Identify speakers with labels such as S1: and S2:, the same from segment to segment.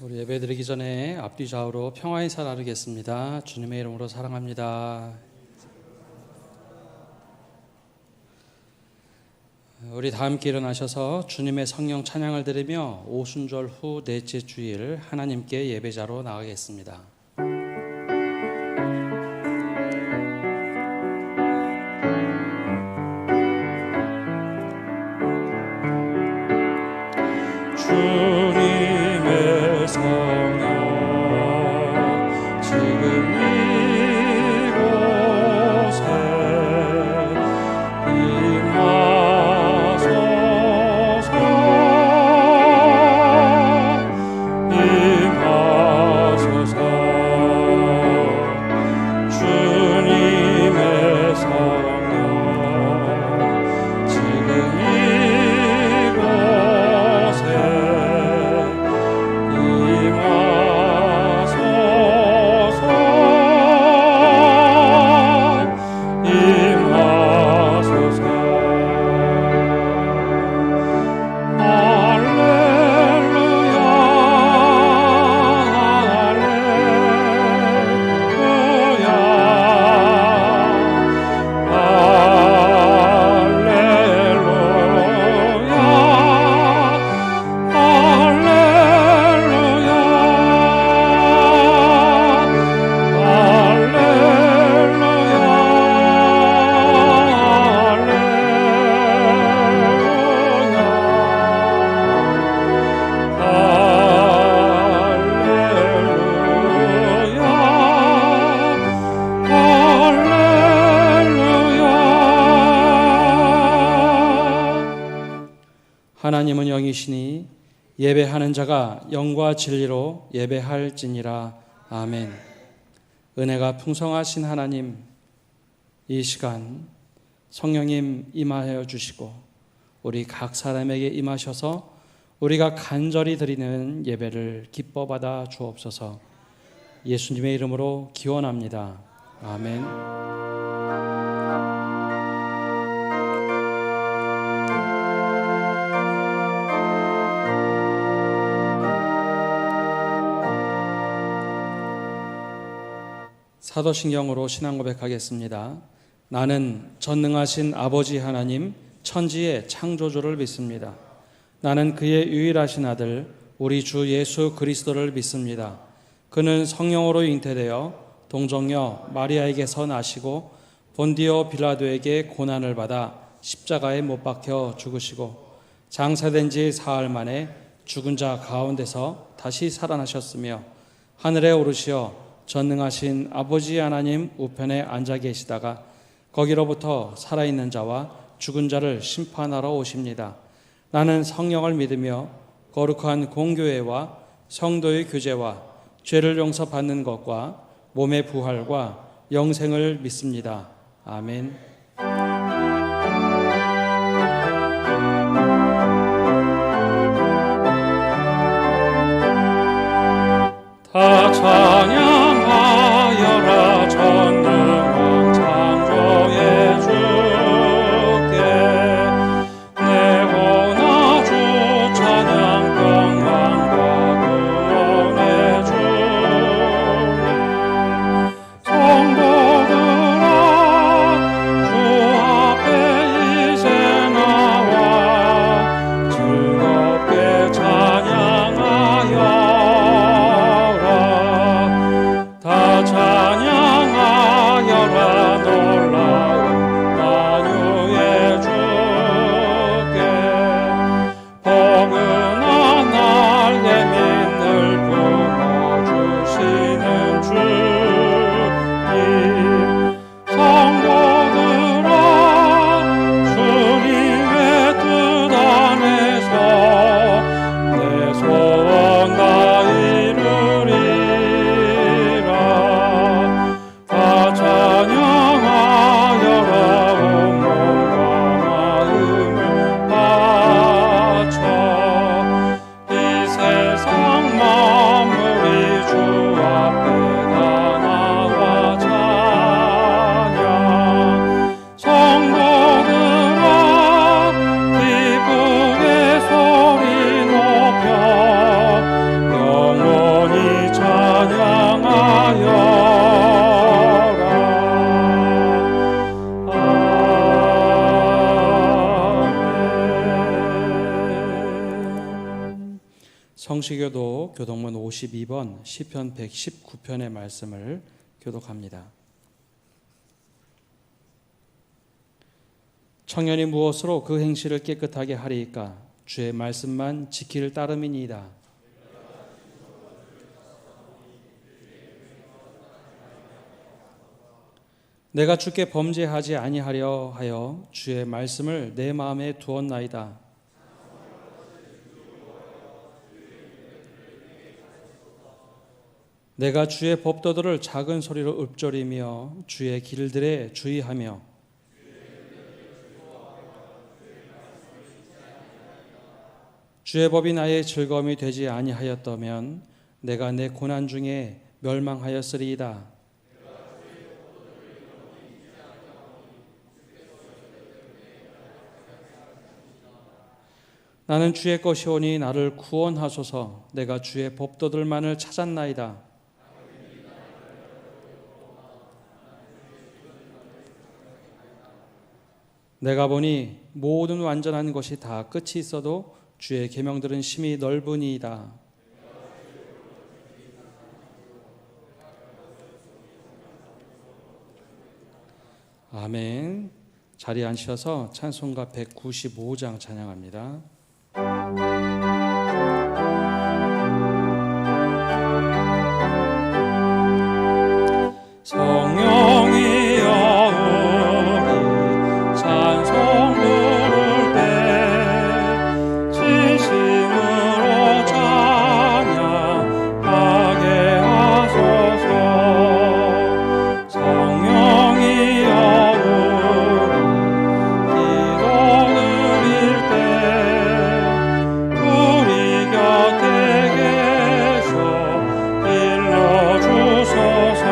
S1: 우리 예배드리기 전에 앞뒤 좌우로 평화 인사 나누겠습니다. 주님의 이름으로 사랑합니다. 우리 다 함께 일어나셔서 주님의 성령 찬양을 드리며 오순절 후 넷째 주일 하나님께 예배자로 나가겠습니다. 주님의 성령 지금 이곳에 임하소서. 주님의 성령 지금 하나님은 영이시니 예배하는 자가 영과 진리로 예배할지니라. 아멘. 은혜가 풍성하신 하나님, 이 시간 성령님 임하여 주시고 우리 각 사람에게 임하셔서 우리가 간절히 드리는 예배를 기뻐 받아 주옵소서. 예수님의 이름으로 기원합니다. 아멘. 사도신경으로 신앙 고백하겠습니다. 나는 전능하신 아버지 하나님 천지의 창조주를 믿습니다. 나는 그의 유일하신 아들 우리 주 예수 그리스도를 믿습니다. 그는 성령으로 잉태되어 동정녀 마리아에게서 나시고 본디오 빌라도에게 고난을 받아 십자가에 못 박혀 죽으시고 장사된 지 사흘 만에 죽은 자 가운데서 다시 살아나셨으며 하늘에 오르시어 전능하신 아버지 하나님 우편에 앉아 계시다가 거기로부터 살아있는 자와 죽은 자를 심판하러 오십니다. 나는 성령을 믿으며 거룩한 공교회와 성도의 교제와 죄를 용서받는 것과 몸의 부활과 영생을 믿습니다. 아멘. 다 찬양하여라 전능한 창조의 주께 내 원하 주 찬양 평강과 구원의 주님 성도들아 주 성시교도 교동문 52번 시편 119편의 말씀을 교독합니다. 청년이 무엇으로 그 행실을 깨끗하게 하리이까? 주의 말씀만 지킬 따름이니이다. 내가 주께 범죄하지 아니하려 하여 주의 말씀을 내 마음에 두었나이다. 내가 주의 법도들을 작은 소리로 읊조리며 주의 길들에 주의하며 주의 법이 나의 즐거움이 되지 아니하였다면 내가 내 고난 중에 멸망하였으리이다. 나는 주의 것이오니 나를 구원하소서. 내가 주의 법도들만을 찾았나이다. 내가 보니 모든 완전한 것이 다 끝이 있어도 주의 계명들은 심히 넓으니이다. 아멘. 자리에 앉으셔서 찬송가 195장 찬양합니다. 성령이여 우리 찬송 부를 때 진심으로 찬양하게 하소서. 성령이여 우리 기도 드릴 때 우리 곁에 계셔 일러주소서.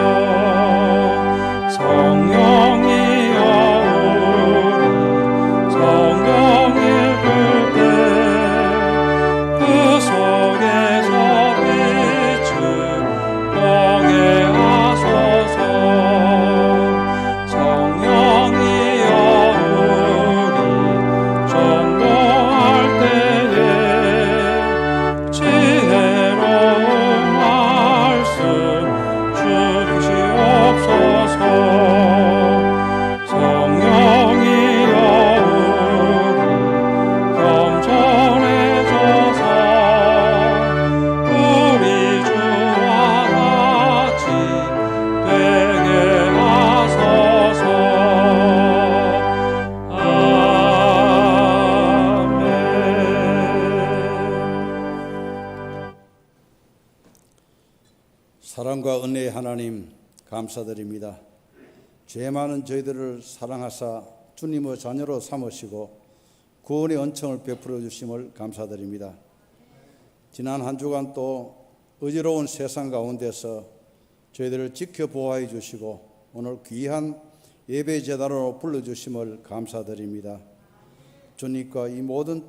S1: 성령이여 우리 성경 읽을 때 그 속에서 빛을 보게 하소서. 성령이여 우리 전도할 때에 지혜로운 말씀 주시옵소서. 성령이여 우리 겸손해져서 우리 주와 같이 되게 하소서. 아멘.
S2: 사랑과 은혜의 하나님 감사드립니다. 죄 많은 저희들을 사랑하사 주님의 자녀로 삼으시고 구원의恩청을 베풀어 주심을 감사드립니다. 지난 한 주간 또 어지러운 세상 가운데서 저희들을 지켜보호해 주시고 오늘 귀한 예배 제단으로 불러주심을 감사드립니다. 주님과 이 모든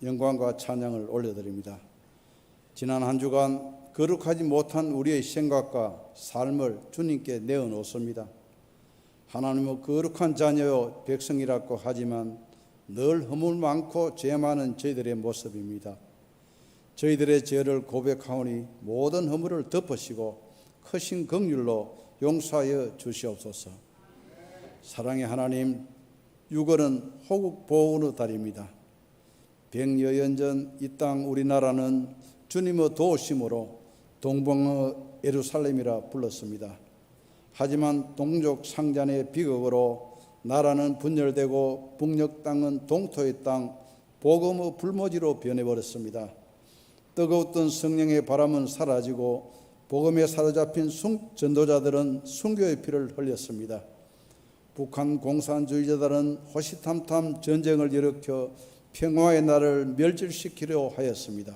S2: 영광과 찬양을 올려드립니다. 지난 한 주간 거룩하지 못한 우리의 생각과 삶을 주님께 내어놓습니다. 하나님은 거룩한 자녀요 백성이라고 하지만 늘 허물 많고 죄 많은 저희들의 모습입니다. 저희들의 죄를 고백하오니 모든 허물을 덮으시고 크신 긍휼로 용서하여 주시옵소서. 사랑의 하나님, 6월은 호국 보훈의 달입니다. 백여년 이 땅 우리나라는 주님의 도우심으로 동방의 예루살렘이라 불렀습니다. 하지만 동족 상잔의 비극으로 나라는 분열되고 북녘 땅은 동토의 땅, 복음의 불모지로 변해버렸습니다. 뜨거웠던 성령의 바람은 사라지고 복음에 사로잡힌 전도자들은 순교의 피를 흘렸습니다. 북한 공산주의자들은 호시탐탐 전쟁을 일으켜 평화의 날을 멸절시키려 하였습니다.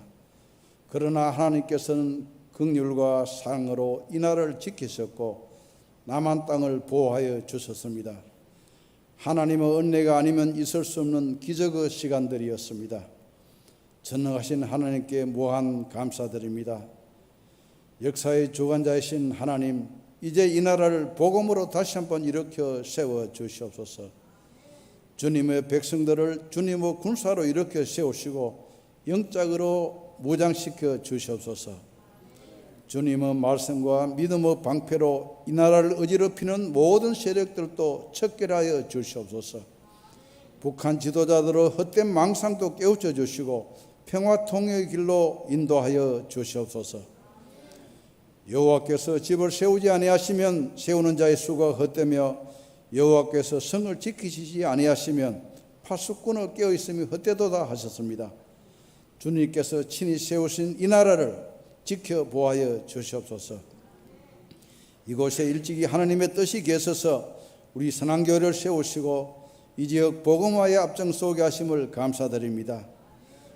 S2: 그러나 하나님께서는 긍휼과 사랑으로 이 나라를 지키셨고 남한 땅을 보호하여 주셨습니다. 하나님의 은혜가 아니면 있을 수 없는 기적의 시간들이었습니다. 전능하신 하나님께 무한 감사드립니다. 역사의 주관자이신 하나님, 이제 이 나라를 복음으로 다시 한번 일으켜 세워 주시옵소서. 주님의 백성들을 주님의 군사로 일으켜 세우시고 영적으로 무장시켜 주시옵소서. 주님의 말씀과 믿음의 방패로 이 나라를 어지럽히는 모든 세력들도 척결하여 주시옵소서. 북한 지도자들의 헛된 망상도 깨우쳐 주시고 평화 통일의 길로 인도하여 주시옵소서. 여호와께서 집을 세우지 아니하시면 세우는 자의 수가 헛되며 여호와께서 성을 지키시지 아니하시면 파수꾼의 깨어있음이 헛되도다 하셨습니다. 주님께서 친히 세우신 이 나라를 지켜보아여 주시옵소서. 이곳에 일찍이 하나님의 뜻이 계셔서 우리 선한교회를 세우시고 이 지역 복음화의 앞장서게 하심을 감사드립니다.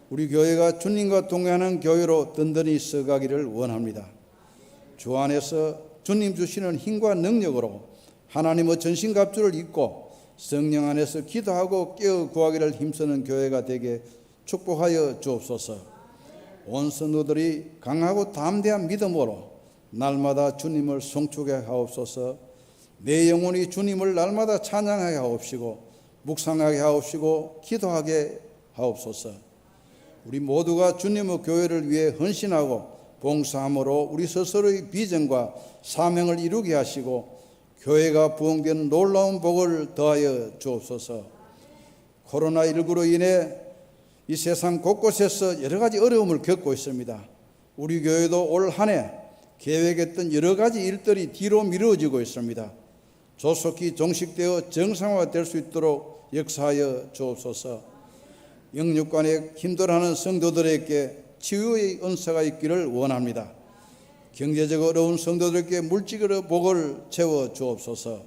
S2: 우리 교회가 주님과 동행하는 교회로 든든히 서가기를 원합니다. 주 안에서 주님 주시는 힘과 능력으로 하나님의 전신갑주를 입고 성령 안에서 기도하고 깨어 구하기를 힘쓰는 교회가 되게 축복하여 주옵소서. 온 성도들이 강하고 담대한 믿음으로 날마다 주님을 송축해 하옵소서. 내 영혼이 주님을 날마다 찬양하게 하옵시고 묵상하게 하옵시고 기도하게 하옵소서. 우리 모두가 주님의 교회를 위해 헌신하고 봉사함으로 우리 스스로의 비전과 사명을 이루게 하시고 교회가 부흥되는 놀라운 복을 더하여 주옵소서. 코로나19로 인해 이 세상 곳곳에서 여러 가지 어려움을 겪고 있습니다. 우리 교회도 올 한 해 계획했던 여러 가지 일들이 뒤로 미뤄지고 있습니다. 조속히 종식되어 정상화될 수 있도록 역사하여 주옵소서. 영육간에 힘들어하는 성도들에게 치유의 은사가 있기를 원합니다. 경제적 어려운 성도들에게 물질의 복을 채워 주옵소서.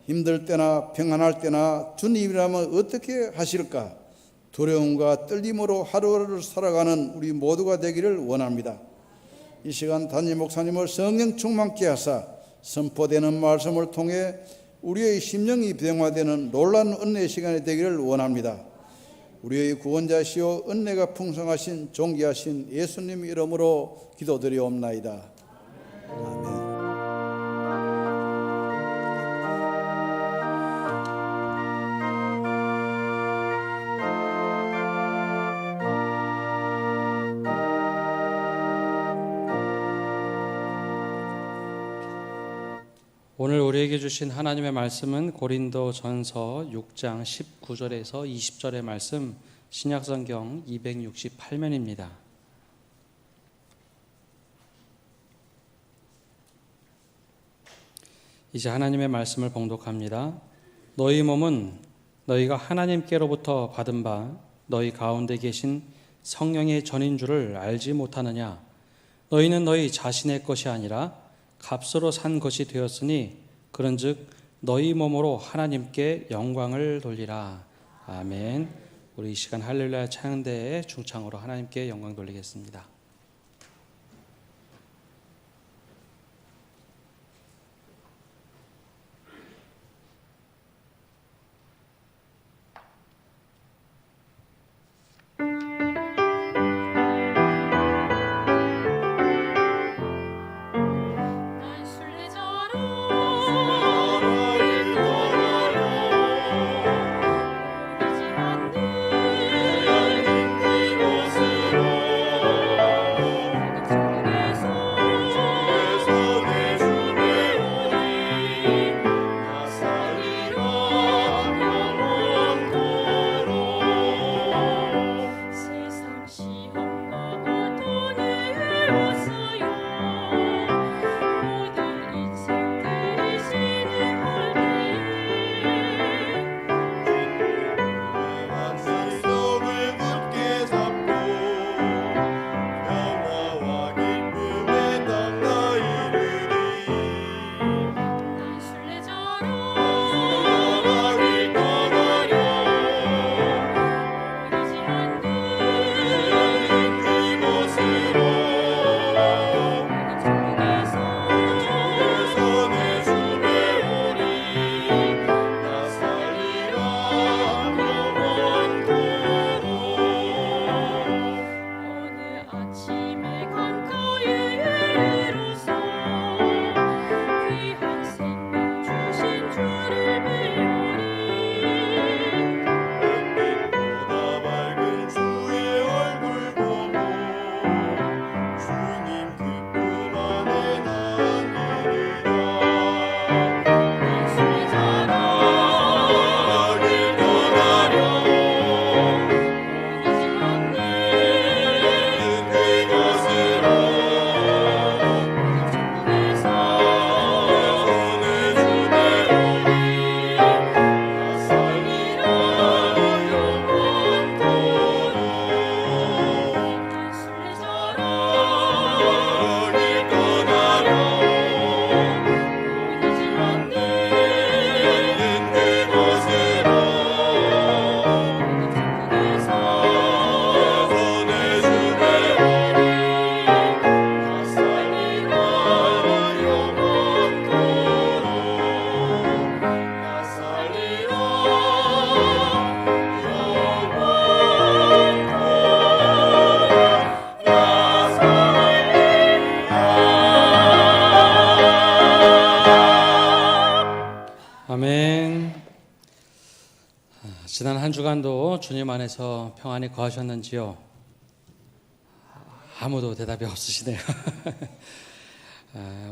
S2: 힘들 때나 평안할 때나 주님이라면 어떻게 하실까 두려움과 떨림으로 하루하루를 살아가는 우리 모두가 되기를 원합니다. 이 시간 담임 목사님을 성령 충만케 하사 선포되는 말씀을 통해 우리의 심령이 변화되는 놀라운 은혜의 시간이 되기를 원합니다. 우리의 구원자시오 은혜가 풍성하신 존귀하신 예수님 이름으로 기도드리옵나이다. 아멘.
S1: 오늘 우리에게 주신 하나님의 말씀은 고린도전서 6장 19절에서 20절의 말씀, 신약성경 268면입니다. 이제 하나님의 말씀을 봉독합니다. 너희 몸은 너희가 하나님께로부터 받은 바 너희 가운데 계신 성령의 전인 줄을 알지 못하느냐? 너희는 너희 자신의 것이 아니라 값으로 산 것이 되었으니 그런즉 너희 몸으로 하나님께 영광을 돌리라. 아멘. 우리 이 시간 할렐루야 찬양대의 중창으로 하나님께 영광 돌리겠습니다.
S3: 늘
S1: 지난 한 주간도 주님 안에서 평안히 거하셨는지요? 아무도 대답이 없으시네요.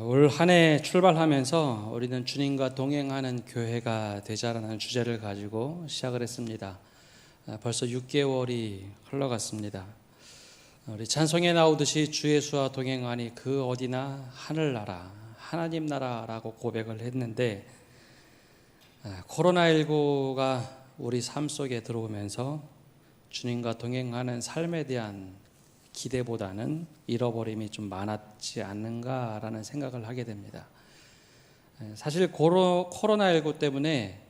S1: 올 한 해 출발하면서 우리는 주님과 동행하는 교회가 되자라는 주제를 가지고 시작을 했습니다. 벌써 6개월이 흘러갔습니다. 우리 찬송에 나오듯이 주 예수와 동행하니 그 어디나 하늘나라, 하나님 나라라고 고백을 했는데, 코로나19가 우리 삶 속에 들어오면서 주님과 동행하는 삶에 대한 기대보다는 잃어버림이 좀 많았지 않는가라는 생각을 하게 됩니다. 사실 코로나19 때문에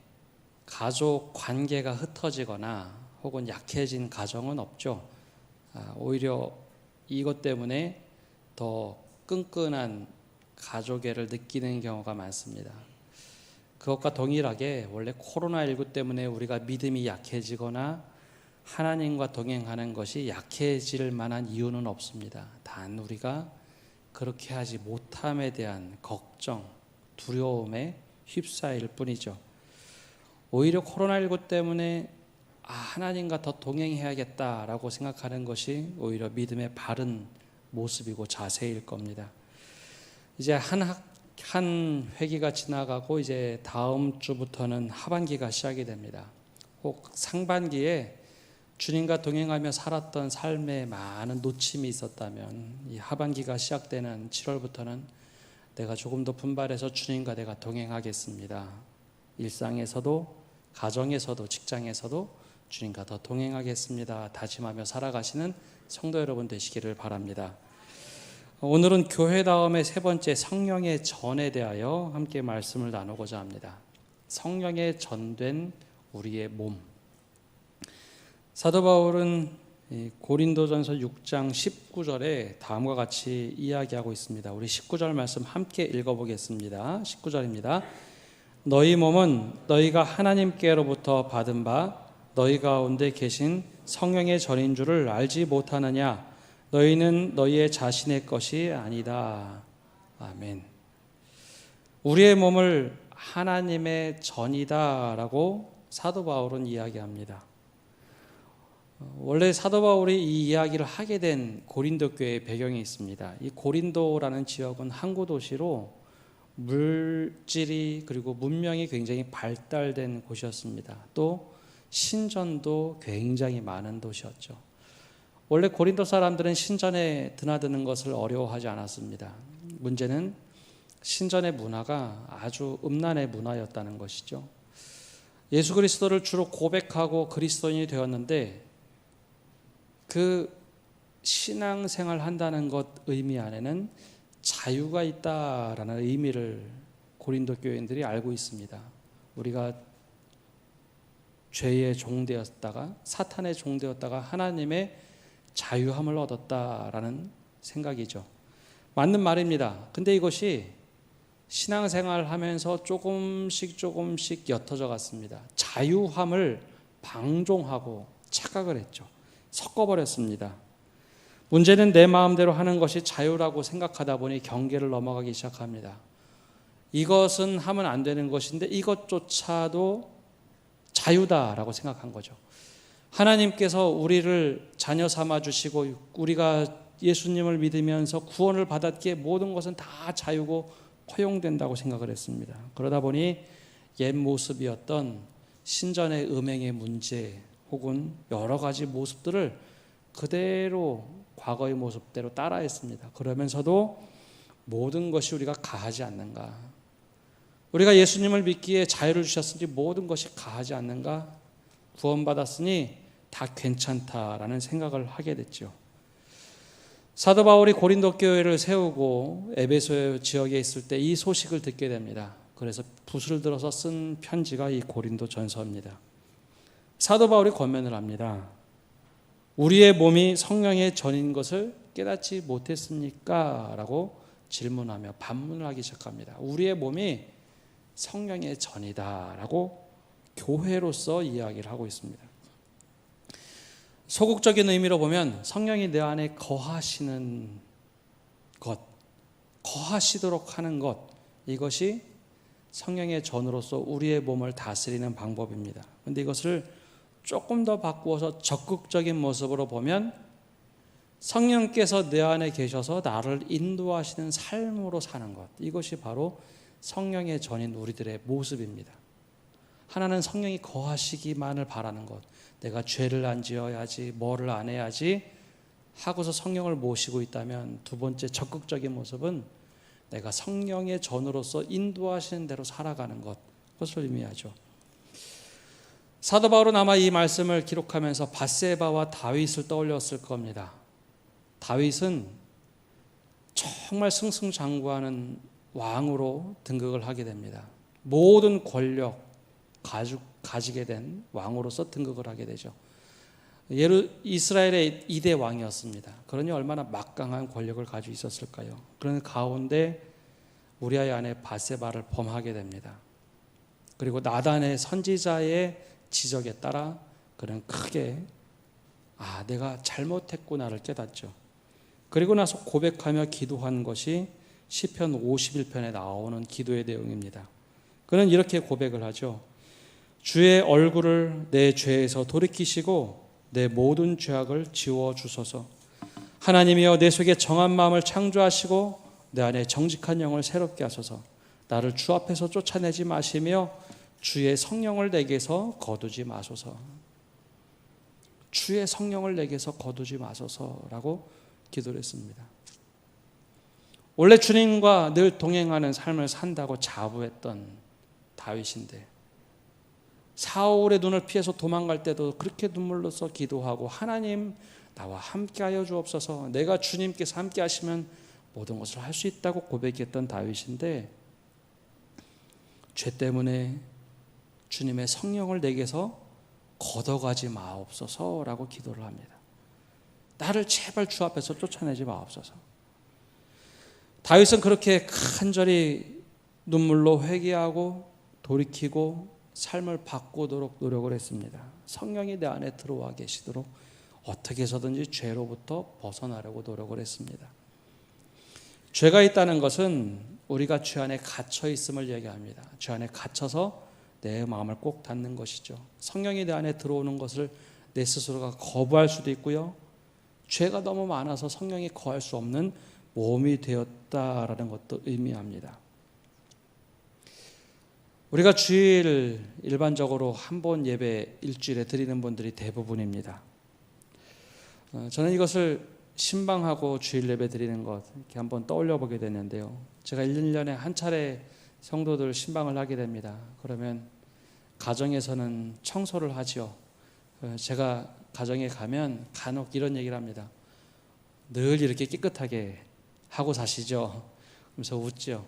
S1: 가족 관계가 흩어지거나 혹은 약해진 가정은 없죠. 오히려 이것 때문에 더 끈끈한 가족애를 느끼는 경우가 많습니다. 그것과 동일하게 원래 코로나19 때문에 우리가 믿음이 약해지거나 하나님과 동행하는 것이 약해질 만한 이유는 없습니다. 단 우리가 그렇게 하지 못함에 대한 걱정, 두려움에 휩싸일 뿐이죠. 오히려 코로나19 때문에 하나님과 더 동행해야겠다라고 생각하는 것이 오히려 믿음의 바른 모습이고 자세일 겁니다. 이제 한 회기가 지나가고 이제 다음 주부터는 하반기가 시작이 됩니다. 혹 상반기에 주님과 동행하며 살았던 삶에 많은 놓침이 있었다면 이 하반기가 시작되는 7월부터는 내가 조금 더 분발해서 주님과 내가 동행하겠습니다. 일상에서도 가정에서도 직장에서도 주님과 더 동행하겠습니다. 다짐하며 살아가시는 성도 여러분 되시기를 바랍니다. 오늘은 교회다움의 세 번째 성령의 전에 대하여 함께 말씀을 나누고자 합니다. 성령의 전된 우리의 몸. 사도 바울은 고린도전서 6장 19절에 다음과 같이 이야기하고 있습니다. 우리 19절 말씀 함께 읽어보겠습니다. 19절입니다. 너희 몸은 너희가 하나님께로부터 받은 바 너희 가운데 계신 성령의 전인 줄을 알지 못하느냐? 너희는 너희의 자신의 것이 아니다. 아멘. 우리의 몸을 하나님의 전이다라고 사도 바울은 이야기합니다. 원래 사도 바울이 이 이야기를 하게 된 고린도 교회의 배경이 있습니다. 이 고린도라는 지역은 항구 도시로 물질이 그리고 문명이 굉장히 발달된 곳이었습니다. 또 신전도 굉장히 많은 도시였죠. 원래 고린도 사람들은 신전에 드나드는 것을 어려워하지 않았습니다. 문제는 신전의 문화가 아주 음란의 문화였다는 것이죠. 예수 그리스도를 주로 고백하고 그리스도인이 되었는데 그 신앙생활 한다는 것 의미 안에는 자유가 있다라는 의미를 고린도 교인들이 알고 있습니다. 우리가 죄의 종되었다가 사탄의 종되었다가 하나님의 자유함을 얻었다라는 생각이죠. 맞는 말입니다. 근데 이것이 신앙생활 하면서 조금씩 옅어져 갔습니다. 자유함을 방종하고 착각을 했죠. 섞어버렸습니다. 문제는 내 마음대로 하는 것이 자유라고 생각하다 보니 경계를 넘어가기 시작합니다. 이것은 하면 안 되는 것인데 이것조차도 자유다라고 생각한 거죠. 하나님께서 우리를 자녀 삼아주시고 우리가 예수님을 믿으면서 구원을 받았기에 모든 것은 다 자유고 허용된다고 생각을 했습니다. 그러다 보니 옛 모습이었던 신전의 음행의 문제 혹은 여러 가지 모습들을 그대로 과거의 모습대로 따라했습니다. 그러면서도 모든 것이 우리가 가하지 않는가? 우리가 예수님을 믿기에 자유를 주셨으니 모든 것이 가하지 않는가? 구원받았으니 다 괜찮다라는 생각을 하게 됐죠. 사도 바울이 고린도 교회를 세우고 에베소 지역에 있을 때 이 소식을 듣게 됩니다. 그래서 붓을 들어서 쓴 편지가 이 고린도 전서입니다. 사도 바울이 권면을 합니다. 우리의 몸이 성령의 전인 것을 깨닫지 못했습니까? 라고 질문하며 반문을 하기 시작합니다. 우리의 몸이 성령의 전이다 라고 교회로서 이야기를 하고 있습니다. 소극적인 의미로 보면 성령이 내 안에 거하시는 것, 거하시도록 하는 것, 이것이 성령의 전으로서 우리의 몸을 다스리는 방법입니다. 그런데 이것을 조금 더 바꾸어서 적극적인 모습으로 보면 성령께서 내 안에 계셔서 나를 인도하시는 삶으로 사는 것, 이것이 바로 성령의 전인 우리들의 모습입니다. 하나는 성령이 거하시기만을 바라는 것, 내가 죄를 안 지어야지, 뭐를 안 해야지 하고서 성령을 모시고 있다면, 두 번째 적극적인 모습은 내가 성령의 전으로서 인도하시는 대로 살아가는 것, 그것을 의미하죠. 사도 바울은 아마 이 말씀을 기록하면서 밧세바와 다윗을 떠올렸을 겁니다. 다윗은 정말 승승장구하는 왕으로 등극을 하게 됩니다. 모든 권력 가지게 된 왕으로서 등극을 하게 되죠. 이스라엘의 2대 왕이었습니다. 그러니 얼마나 막강한 권력을 가지고 있었을까요? 그런 가운데 우리아의 아내 밧세바를 범하게 됩니다. 그리고 나단의 선지자의 지적에 따라 그는 크게 내가 잘못했구나를 깨닫죠. 그리고 나서 고백하며 기도한 것이 시편 51편에 나오는 기도의 내용입니다. 그는 이렇게 고백을 하죠. 주의 얼굴을 내 죄에서 돌이키시고 내 모든 죄악을 지워주소서. 하나님이여, 내 속에 정한 마음을 창조하시고 내 안에 정직한 영을 새롭게 하소서. 나를 주 앞에서 쫓아내지 마시며 주의 성령을 내게서 거두지 마소서. 주의 성령을 내게서 거두지 마소서라고 기도를 했습니다. 원래 주님과 늘 동행하는 삶을 산다고 자부했던 다윗인데, 사울의 눈을 피해서 도망갈 때도 그렇게 눈물로써 기도하고, 하나님 나와 함께하여 주옵소서, 내가 주님께서 함께하시면 모든 것을 할 수 있다고 고백했던 다윗인데, 죄 때문에 주님의 성령을 내게서 걷어가지 마옵소서라고 기도를 합니다. 나를 제발 주 앞에서 쫓아내지 마옵소서. 다윗은 그렇게 간절히 눈물로 회개하고 돌이키고 삶을 바꾸도록 노력을 했습니다. 성령이 내 안에 들어와 계시도록 어떻게 해서든지 죄로부터 벗어나려고 노력을 했습니다. 죄가 있다는 것은 우리가 죄 안에 갇혀 있음을 얘기합니다. 죄 안에 갇혀서 내 마음을 꼭 닫는 것이죠. 성령이 내 안에 들어오는 것을 내 스스로가 거부할 수도 있고요. 죄가 너무 많아서 성령이 거할 수 없는 몸이 되었다라는 것도 의미합니다. 우리가 주일 일반적으로 한 번 예배 일주일에 드리는 분들이 대부분입니다. 저는 이것을 신방하고 주일 예배 드리는 것 이렇게 한번 떠올려 보게 됐는데요. 제가 1년에 한 차례 성도들 신방을 하게 됩니다. 그러면 가정에서는 청소를 하죠. 제가 가정에 가면 간혹 이런 얘기를 합니다. 늘 이렇게 깨끗하게 하고 사시죠? 그러면서 웃죠.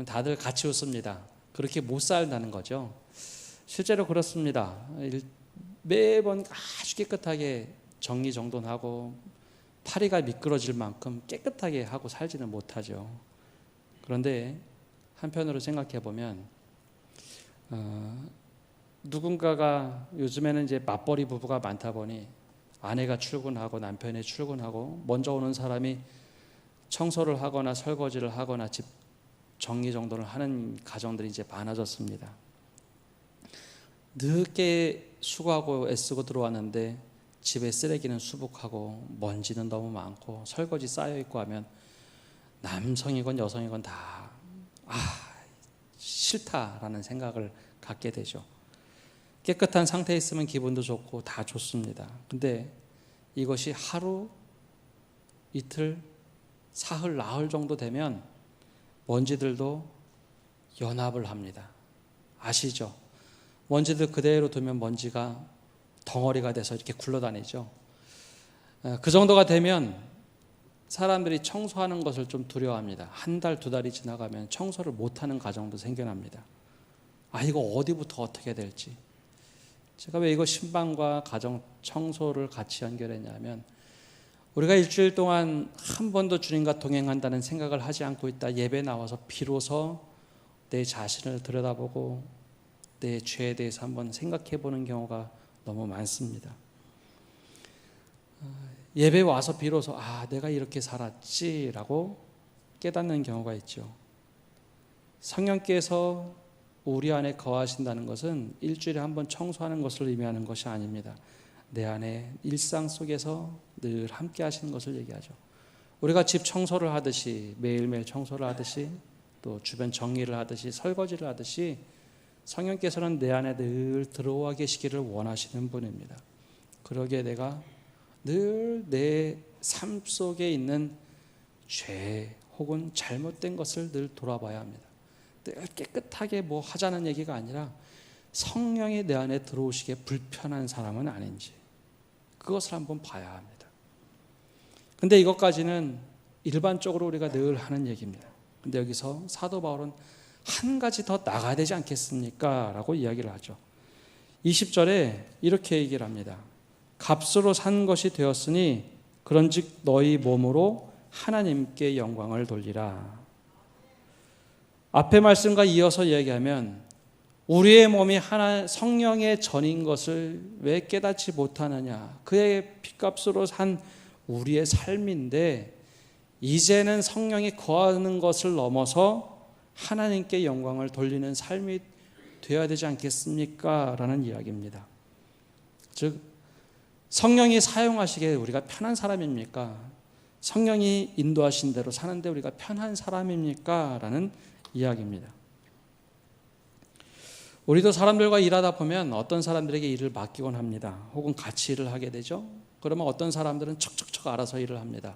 S1: 다들 같이 웃습니다. 그렇게 못 살다는 거죠. 실제로 그렇습니다. 매번 아주 깨끗하게 정리정돈하고 파리가 미끄러질 만큼 깨끗하게 하고 살지는 못하죠. 그런데 한편으로 생각해 보면 누군가가 요즘에는 이제 맞벌이 부부가 많다 보니 아내가 출근하고 남편이 출근하고 먼저 오는 사람이 청소를 하거나 설거지를 하거나 집 정리정돈을 하는 가정들이 이제 많아졌습니다. 늦게 수고하고 애쓰고 들어왔는데 집에 쓰레기는 수북하고 먼지는 너무 많고 설거지 쌓여있고 하면 남성이건 여성이건 다 싫다라는 생각을 갖게 되죠. 깨끗한 상태에 있으면 기분도 좋고 다 좋습니다. 근데 이것이 하루, 이틀, 사흘, 나흘 정도 되면 먼지들도 연합을 합니다. 아시죠? 먼지들 그대로 두면 먼지가 덩어리가 돼서 이렇게 굴러다니죠. 그 정도가 되면 사람들이 청소하는 것을 좀 두려워합니다. 한 달, 두 달이 지나가면 청소를 못하는 가정도 생겨납니다. 이거 어디부터 어떻게 해야 될지. 제가 왜 이거 신방과 가정 청소를 같이 연결했냐면, 우리가 일주일 동안 한 번도 주님과 동행한다는 생각을 하지 않고 있다 예배 나와서 비로소 내 자신을 들여다보고 내 죄에 대해서 한번 생각해 보는 경우가 너무 많습니다. 예배 와서 비로소 내가 이렇게 살았지라고 깨닫는 경우가 있죠. 성령께서 우리 안에 거하신다는 것은 일주일에 한 번 청소하는 것을 의미하는 것이 아닙니다. 내 안에 일상 속에서 늘 함께 하시는 것을 얘기하죠. 우리가 집 청소를 하듯이, 매일매일 청소를 하듯이, 또 주변 정리를 하듯이, 설거지를 하듯이 성령께서는 내 안에 늘 들어와 계시기를 원하시는 분입니다. 그러기에 내가 늘 내 삶 속에 있는 죄 혹은 잘못된 것을 늘 돌아봐야 합니다. 늘 깨끗하게 뭐 하자는 얘기가 아니라 성령이 내 안에 들어오시기에 불편한 사람은 아닌지 그것을 한번 봐야 합니다. 근데 이것까지는 일반적으로 우리가 늘 하는 얘기입니다. 근데 여기서 사도 바울은 한 가지 더 나가야 되지 않겠습니까? 라고 이야기를 하죠. 20절에 이렇게 얘기를 합니다. 값으로 산 것이 되었으니 그런즉 너희 몸으로 하나님께 영광을 돌리라. 앞의 말씀과 이어서 얘기하면 우리의 몸이 성령의 전인 것을 왜 깨닫지 못하느냐. 그의 피값으로 산 우리의 삶인데 이제는 성령이 거하는 것을 넘어서 하나님께 영광을 돌리는 삶이 되어야 되지 않겠습니까? 라는 이야기입니다. 즉 성령이 사용하시기에 우리가 편한 사람입니까? 성령이 인도하신 대로 사는데 우리가 편한 사람입니까? 라는 이야기입니다. 우리도 사람들과 일하다 보면 어떤 사람들에게 일을 맡기곤 합니다. 혹은 같이 일을 하게 되죠. 그러면 어떤 사람들은 척척척 알아서 일을 합니다.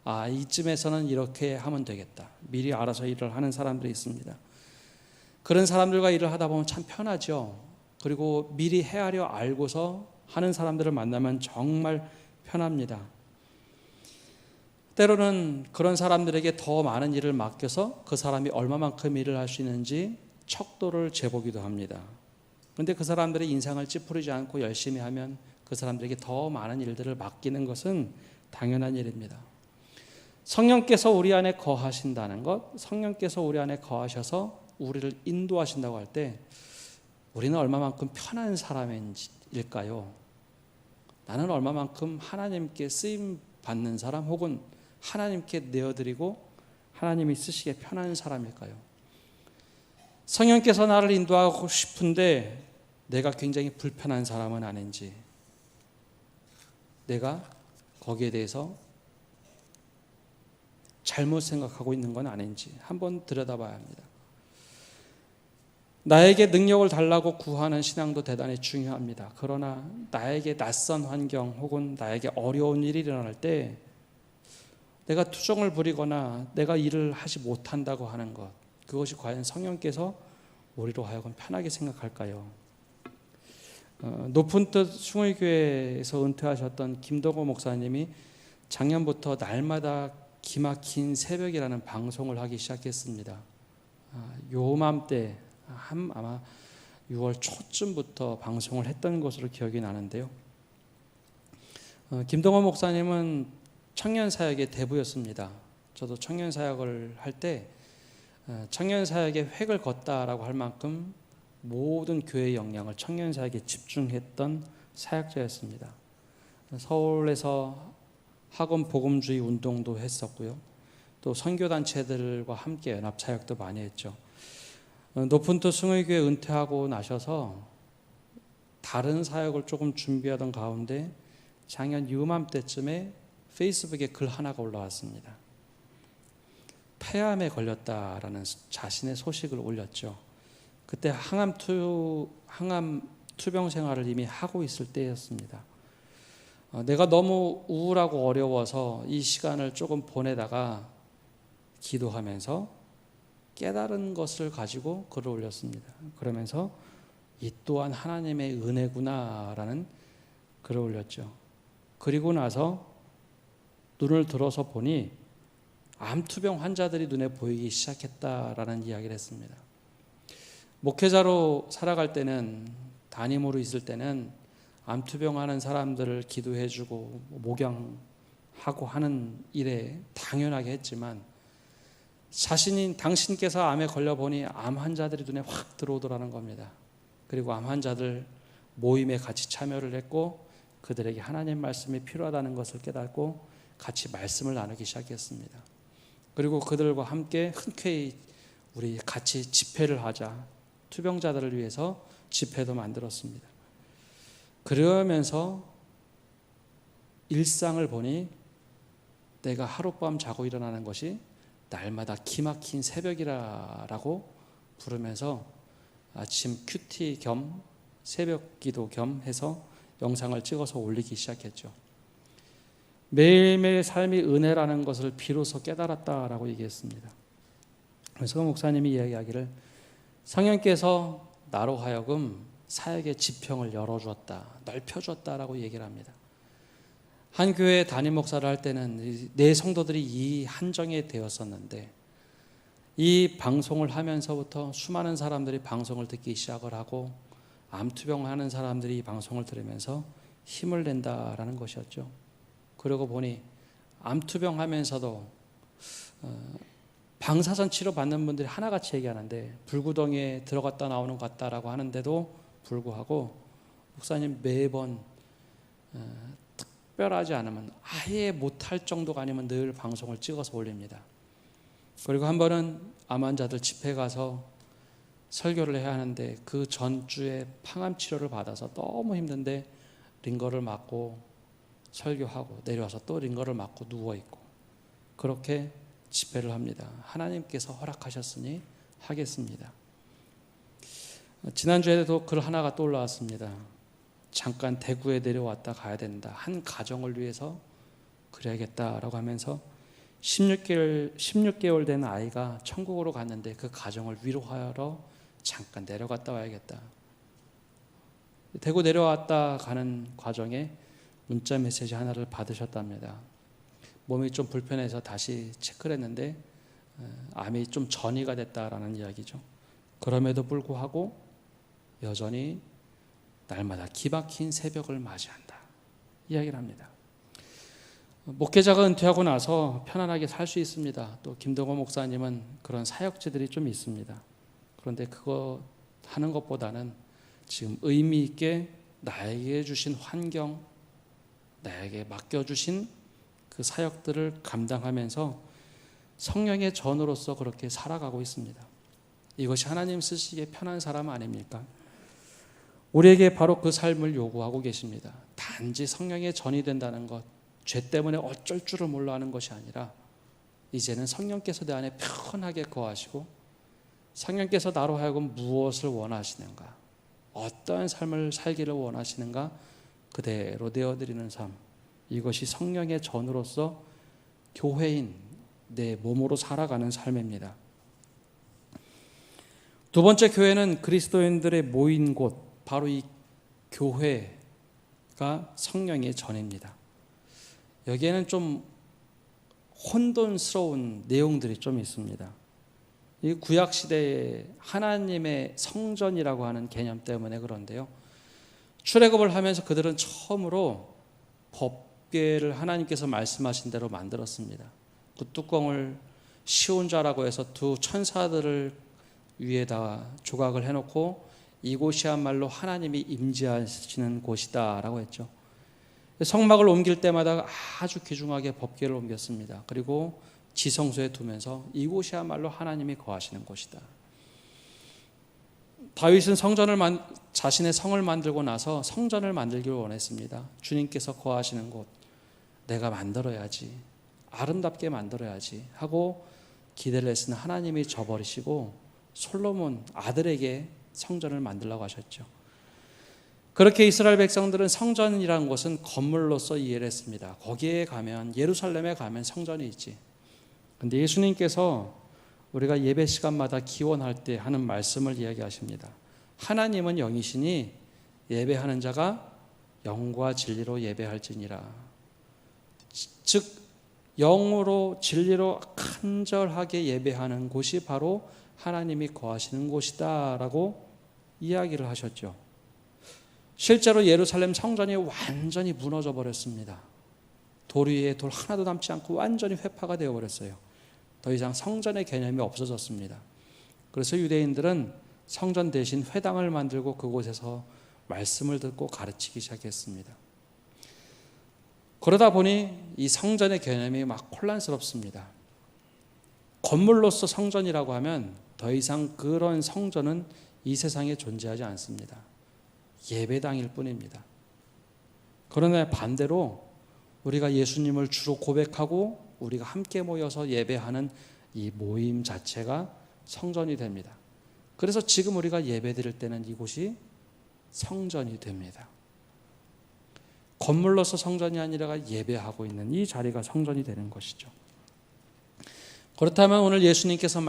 S1: 아, 이쯤에서는 이렇게 하면 되겠다. 미리 알아서 일을 하는 사람들이 있습니다. 그런 사람들과 일을 하다 보면 참 편하죠. 그리고 미리 헤아려 알고서 하는 사람들을 만나면 정말 편합니다. 때로는 그런 사람들에게 더 많은 일을 맡겨서 그 사람이 얼마만큼 일을 할 수 있는지 척도를 재보기도 합니다. 그런데 그 사람들의 인상을 찌푸리지 않고 열심히 하면 그 사람들에게 더 많은 일들을 맡기는 것은 당연한 일입니다. 성령께서 우리 안에 거하신다는 것, 성령께서 우리 안에 거하셔서 우리를 인도하신다고 할 때 우리는 얼마만큼 편한 사람일까요? 나는 얼마만큼 하나님께 쓰임 받는 사람 혹은 하나님께 내어드리고 하나님이 쓰시기에 편한 사람일까요? 성령께서 나를 인도하고 싶은데 내가 굉장히 불편한 사람은 아닌지, 내가 거기에 대해서 잘못 생각하고 있는 건 아닌지 한번 들여다봐야 합니다. 나에게 능력을 달라고 구하는 신앙도 대단히 중요합니다. 그러나 나에게 낯선 환경 혹은 나에게 어려운 일이 일어날 때 내가 투정을 부리거나 내가 일을 하지 못한다고 하는 것, 그것이 과연 성령께서 우리로 하여금 편하게 생각할까요? 높은 뜻 숭의교회에서 은퇴하셨던 김동호 목사님이 작년부터 날마다 기막힌 새벽이라는 방송을 하기 시작했습니다. 요맘때 아마 6월 초쯤부터 방송을 했던 것으로 기억이 나는데요. 김동원 목사님은 청년사역의 대부였습니다. 저도 청년사역을 할 때 청년사역의 획을 걷다라고 할 만큼 모든 교회의 역량을 청년사역에 집중했던 사역자였습니다. 서울에서 학원 복음주의 운동도 했었고요. 또 선교단체들과 함께 연합사역도 많이 했죠. 높은 뜻 숭의교회 은퇴하고 나셔서 다른 사역을 조금 준비하던 가운데 작년 이맘때쯤에 페이스북에 글 하나가 올라왔습니다. 폐암에 걸렸다라는 자신의 소식을 올렸죠. 그때 항암 투병 생활을 이미 하고 있을 때였습니다. 내가 너무 우울하고 어려워서 이 시간을 조금 보내다가 기도하면서 깨달은 것을 가지고 글을 올렸습니다. 그러면서 이 또한 하나님의 은혜구나라는 글을 올렸죠. 그리고 나서 눈을 들어서 보니 암투병 환자들이 눈에 보이기 시작했다라는 이야기를 했습니다. 목회자로 살아갈 때는, 담임으로 있을 때는 암투병하는 사람들을 기도해주고 목양하고 하는 일에 당연하게 했지만 당신께서 암에 걸려보니 암 환자들이 눈에 확 들어오더라는 겁니다. 그리고 암 환자들 모임에 같이 참여를 했고 그들에게 하나님 말씀이 필요하다는 것을 깨닫고 같이 말씀을 나누기 시작했습니다. 그리고 그들과 함께 흔쾌히 우리 같이 집회를 하자. 투병자들을 위해서 집회도 만들었습니다. 그러면서 일상을 보니 내가 하룻밤 자고 일어나는 것이 날마다 기막힌 새벽이라고 부르면서 아침 큐티 겸 새벽 기도 겸 해서 영상을 찍어서 올리기 시작했죠. 매일매일 삶이 은혜라는 것을 비로소 깨달았다라고 얘기했습니다. 그래서 목사님이 이야기하기를 성령께서 나로 하여금 사역의 지평을 열어주었다, 넓혀주었다라고 얘기를 합니다. 한 교회 담임 목사를 할 때는 내 성도들이 이 한정에 되었었는데 이 방송을 하면서부터 수많은 사람들이 방송을 듣기 시작을 하고 암투병하는 사람들이 이 방송을 들으면서 힘을 낸다라는 것이었죠. 그러고 보니 암투병하면서도 방사선 치료 받는 분들이 하나같이 얘기하는데 불구덩이에 들어갔다 나오는 것 같다라고 하는데도 불구하고 목사님 매번 특별하지 않으면 아예 못할 정도가 아니면 늘 방송을 찍어서 올립니다. 그리고 한 번은 암 환자들 집회 가서 설교를 해야 하는데 그 전주에 항암 치료를 받아서 너무 힘든데 링거를 맞고 설교하고 내려와서 또 링거를 맞고 누워있고 그렇게 집회를 합니다. 하나님께서 허락하셨으니 하겠습니다. 지난주에도 글 하나가 또 올라왔습니다. 잠깐 대구에 내려왔다 가야 된다. 한 가정을 위해서 그래야겠다라고 하면서 16개월 된 아이가 천국으로 갔는데 그 가정을 위로하러 잠깐 내려갔다 와야겠다. 대구 내려왔다 가는 과정에 문자 메시지 하나를 받으셨답니다. 몸이 좀 불편해서 다시 체크를 했는데 암이 좀 전이가 됐다라는 이야기죠. 그럼에도 불구하고 여전히 날마다 기막힌 새벽을 맞이한다 이야기를 합니다. 목회자가 은퇴하고 나서 편안하게 살 수 있습니다. 또 김동호 목사님은 그런 사역지들이 좀 있습니다. 그런데 그거 하는 것보다는 지금 의미 있게 나에게 주신 환경, 나에게 맡겨주신 그 사역들을 감당하면서 성령의 전으로서 그렇게 살아가고 있습니다. 이것이 하나님 쓰시기에 편한 사람 아닙니까? 우리에게 바로 그 삶을 요구하고 계십니다. 단지 성령의 전이 된다는 것, 죄 때문에 어쩔 줄을 몰라 하는 것이 아니라 이제는 성령께서 내 안에 편하게 거하시고 성령께서 나로 하여금 무엇을 원하시는가, 어떠한 삶을 살기를 원하시는가 그대로 되어드리는 삶, 이것이 성령의 전으로서 교회인 내 몸으로 살아가는 삶입니다. 두 번째 교회는 그리스도인들의 모인 곳, 바로 이 교회가 성령의 전입니다. 여기에는 좀 혼돈스러운 내용들이 좀 있습니다. 이 구약 시대에 하나님의 성전이라고 하는 개념 때문에 그런데요. 출애굽을 하면서 그들은 처음으로 법궤를 하나님께서 말씀하신 대로 만들었습니다. 그 뚜껑을 시온자라고 해서 두 천사들을 위에다 조각을 해놓고 이곳이야말로 하나님이 임재하시는 곳이다 라고 했죠. 성막을 옮길 때마다 아주 귀중하게 법궤를 옮겼습니다. 그리고 지성소에 두면서 이곳이야말로 하나님이 거하시는 곳이다. 다윗은 자신의 성을 만들고 나서 성전을 만들기를 원했습니다. 주님께서 거하시는 곳 내가 만들어야지, 아름답게 만들어야지 하고 기대를 했으나 하나님이 저버리시고 솔로몬 아들에게 성전을 만들라고 하셨죠. 그렇게 이스라엘 백성들은 성전이라는 것은 건물로서 이해를 했습니다. 거기에 가면, 예루살렘에 가면 성전이 있지. 그런데 예수님께서 우리가 예배 시간마다 기원할 때 하는 말씀을 이야기하십니다. 하나님은 영이시니 예배하는 자가 영과 진리로 예배할지니라. 즉 영으로 진리로 간절하게 예배하는 곳이 바로 하나님이 거하시는 곳이다 라고 이야기를 하셨죠. 실제로 예루살렘 성전이 완전히 무너져 버렸습니다. 돌 위에 돌 하나도 남지 않고 완전히 회파가 되어버렸어요. 더 이상 성전의 개념이 없어졌습니다. 그래서 유대인들은 성전 대신 회당을 만들고 그곳에서 말씀을 듣고 가르치기 시작했습니다. 그러다 보니 이 성전의 개념이 막 혼란스럽습니다. 건물로서 성전이라고 하면 더 이상 그런 성전은 이 세상에 존재하지 않습니다. 예배당일 뿐입니다. 그러나 반대로 우리가 예수님을 주로 고백하고 우리가 함께 모여서 예배하는 이 모임 자체가 성전이 됩니다. 그래서 지금 우리가 예배 드릴 때는 이곳이 성전이 됩니다. 건물로서 성전이 아니라 예배하고 있는 이 자리가 성전이 되는 것이죠. 그렇다면 오늘 예수님께서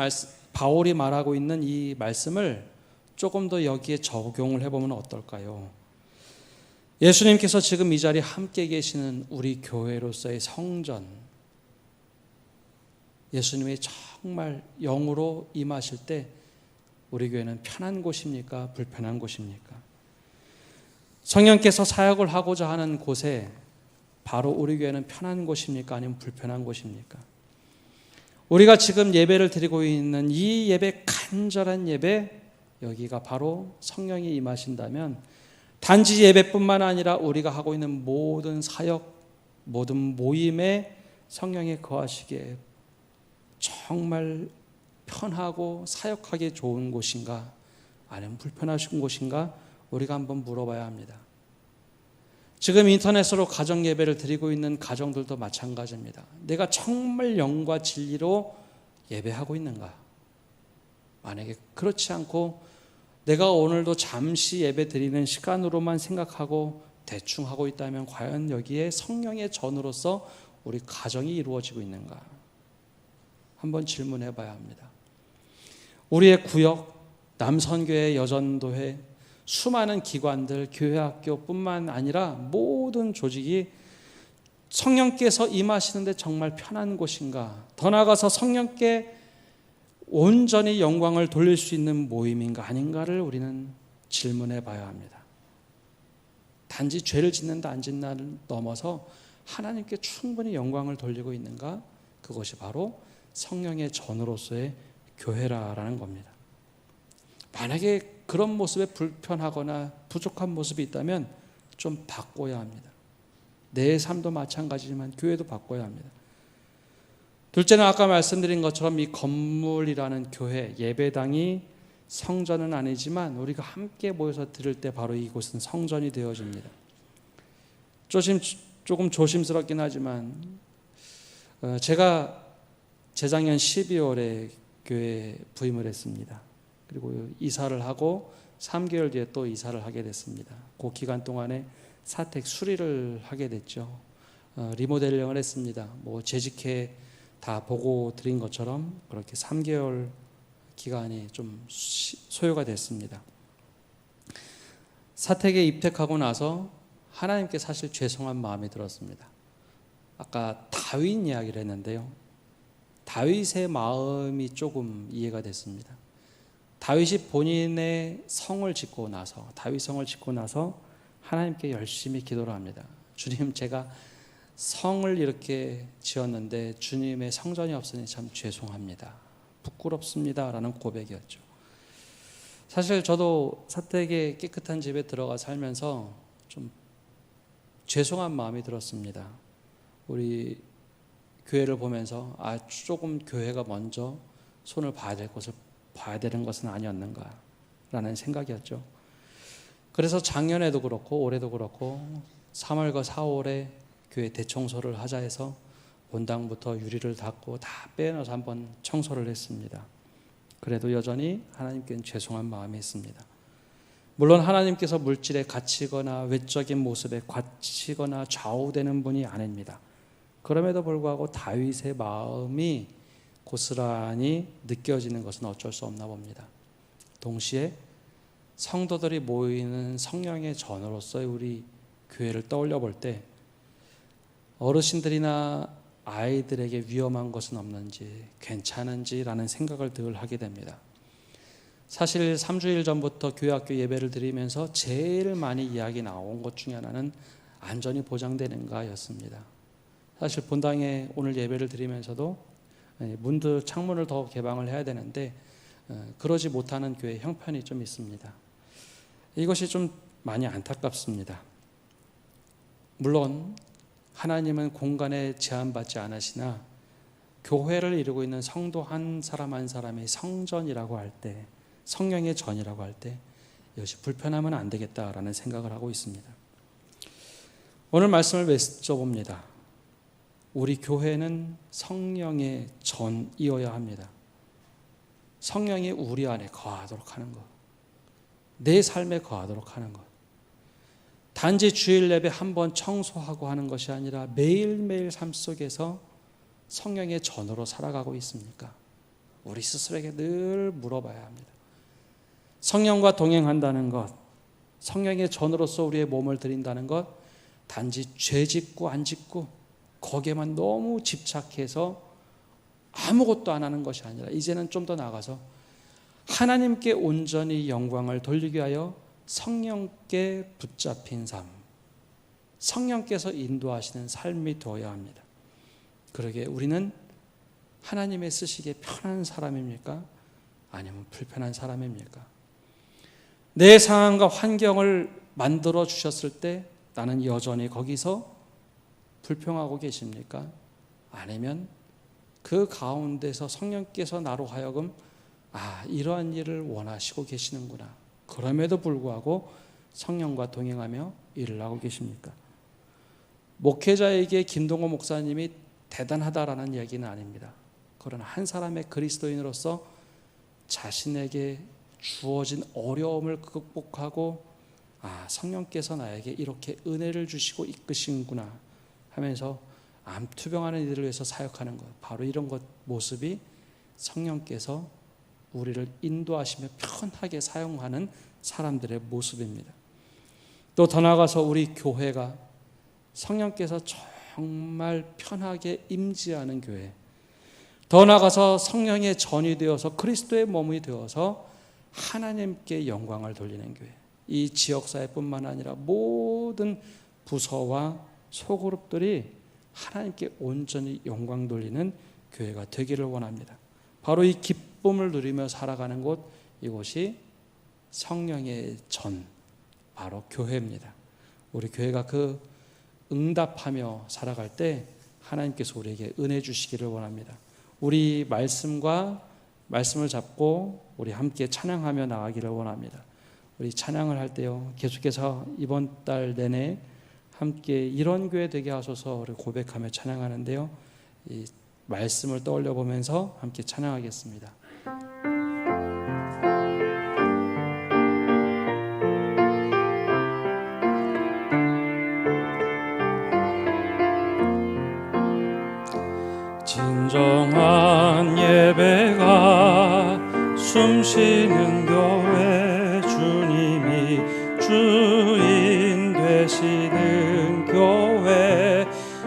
S1: 바울이 말하고 있는 이 말씀을 조금 더 여기에 적용을 해보면 어떨까요? 예수님께서 지금 이 자리에 함께 계시는 우리 교회로서의 성전, 예수님이 정말 영으로 임하실 때 우리 교회는 편한 곳입니까? 불편한 곳입니까? 성령께서 사역을 하고자 하는 곳에 바로 우리 교회는 편한 곳입니까? 아니면 불편한 곳입니까? 우리가 지금 예배를 드리고 있는 이 예배, 간절한 예배, 여기가 바로 성령이 임하신다면 단지 예배뿐만 아니라 우리가 하고 있는 모든 사역, 모든 모임에 성령이 거하시기에 정말 편하고 사역하기 좋은 곳인가 아니면 불편하신 곳인가 우리가 한번 물어봐야 합니다. 지금 인터넷으로 가정 예배를 드리고 있는 가정들도 마찬가지입니다. 내가 정말 영과 진리로 예배하고 있는가? 만약에 그렇지 않고 내가 오늘도 잠시 예배 드리는 시간으로만 생각하고 대충 하고 있다면 과연 여기에 성령의 전으로서 우리 가정이 이루어지고 있는가? 한번 질문해 봐야 합니다. 우리의 구역, 남선교회, 여전도회, 수많은 기관들, 교회학교뿐만 아니라 모든 조직이 성령께서 임하시는데 정말 편한 곳인가? 더 나아가서 성령께 온전히 영광을 돌릴 수 있는 모임인가 아닌가를 우리는 질문해 봐야 합니다. 단지 죄를 짓는다 안 짓는다를 넘어서 하나님께 충분히 영광을 돌리고 있는가? 그것이 바로 성령의 전으로서의 교회라는 겁니다. 만약에 그런 모습에 불편하거나 부족한 모습이 있다면 좀 바꿔야 합니다. 내 삶도 마찬가지지만 교회도 바꿔야 합니다. 둘째는 아까 말씀드린 것처럼 이 건물이라는 교회, 예배당이 성전은 아니지만 우리가 함께 모여서 들을 때 바로 이곳은 성전이 되어집니다. 조금 조심스럽긴 하지만 제가 재작년 12월에 교회에 부임을 했습니다. 그리고 이사를 하고 3개월 뒤에 또 이사를 하게 됐습니다. 그 기간 동안에 사택 수리를 하게 됐죠. 리모델링을 했습니다. 재직해 다 보고 드린 것처럼 그렇게 3개월 기간이 좀 소요가 됐습니다. 사택에 입택하고 나서 하나님께 사실 죄송한 마음이 들었습니다. 아까 다윗 이야기를 했는데요. 다윗의 마음이 조금 이해가 됐습니다. 다윗이 본인의 성을 짓고 나서 다윗성을 짓고 나서 하나님께 열심히 기도를 합니다. 주님, 제가 성을 이렇게 지었는데 주님의 성전이 없으니 참 죄송합니다. 부끄럽습니다. 라는 고백이었죠. 사실 저도 사택에 깨끗한 집에 들어가 살면서 좀 죄송한 마음이 들었습니다. 우리 교회를 보면서 조금 교회가 먼저 손을 봐야 될 것을 봐야 되는 것은 아니었는가라는 생각이었죠. 그래서 작년에도 그렇고 올해도 그렇고 3월과 4월에 교회 대청소를 하자 해서 본당부터 유리를 닫고 다 빼놔서 한번 청소를 했습니다. 그래도 여전히 하나님께는 죄송한 마음이 있습니다. 물론 하나님께서 물질에 갇히거나 외적인 모습에 갇히거나 좌우되는 분이 아닙니다. 그럼에도 불구하고 다윗의 마음이 고스란히 느껴지는 것은 어쩔 수 없나 봅니다. 동시에 성도들이 모이는 성령의 전으로서의 우리 교회를 떠올려 볼 때 어르신들이나 아이들에게 위험한 것은 없는지 괜찮은지라는 생각을 늘 하게 됩니다. 사실 3주일 전부터 교회학교 예배를 드리면서 제일 많이 이야기 나온 것 중에 하나는 안전이 보장되는가였습니다. 사실 본당에 오늘 예배를 드리면서도 문도 창문을 더 개방을 해야 되는데 그러지 못하는 교회 형편이 좀 있습니다. 이것이 좀 많이 안타깝습니다. 물론 하나님은 공간에 제한받지 않으시나 교회를 이루고 있는 성도 한 사람 한 사람이 성전이라고 할 때 성령의 전이라고 할 때 이것이 불편하면 안 되겠다라는 생각을 하고 있습니다. 오늘 말씀을 맺어봅니다. 우리 교회는 성령의 전이어야 합니다. 성령이 우리 안에 거하도록 하는 것, 내 삶에 거하도록 하는 것, 단지 주일 예배 한 번 청소하고 하는 것이 아니라 매일매일 삶 속에서 성령의 전으로 살아가고 있습니까? 우리 스스로에게 늘 물어봐야 합니다. 성령과 동행한다는 것, 성령의 전으로서 우리의 몸을 드린다는 것, 단지 죄 짓고 안 짓고 거기에만 너무 집착해서 아무것도 안 하는 것이 아니라 이제는 좀 더 나아가서 하나님께 온전히 영광을 돌리기 위하여 성령께 붙잡힌 삶, 성령께서 인도하시는 삶이 되어야 합니다. 그러게 우리는 하나님의 쓰시기에 편한 사람입니까? 아니면 불편한 사람입니까? 내 상황과 환경을 만들어 주셨을 때 나는 여전히 거기서 불평하고 계십니까? 아니면 그 가운데서 성령께서 나로 하여금 이러한 일을 원하시고 계시는구나, 그럼에도 불구하고 성령과 동행하며 일을 하고 계십니까? 목회자에게 김동호 목사님이 대단하다라는 이야기는 아닙니다. 그러나 한 사람의 그리스도인으로서 자신에게 주어진 어려움을 극복하고 성령께서 나에게 이렇게 은혜를 주시고 이끄시는구나 하면서 암투병하는 이들을 위해서 사역하는 것, 바로 이런 것 모습이 성령께서 우리를 인도하시며 편하게 사용하는 사람들의 모습입니다. 또 더 나아가서 우리 교회가 성령께서 정말 편하게 임재하는 교회, 더 나아가서 성령의 전이 되어서 그리스도의 몸이 되어서 하나님께 영광을 돌리는 교회, 이 지역사회뿐만 아니라 모든 부서와 소그룹들이 하나님께 온전히 영광 돌리는 교회가 되기를 원합니다. 바로 이 기쁨을 누리며 살아가는 곳, 이곳이 성령의 전, 바로 교회입니다. 우리 교회가 그 응답하며 살아갈 때 하나님께서 우리에게 은혜 주시기를 원합니다. 우리 말씀을 잡고 우리 함께 찬양하며 나가기를 원합니다. 우리 찬양을 할 때요, 계속해서 이번 달 내내 함께 이런 교회 되게 하소서 우리 고백하며 찬양하는데요, 이 말씀을 떠올려 보면서 함께 찬양하겠습니다. 진정한 예배가 숨쉬는 교회, 주님이 주인 되시는 교회,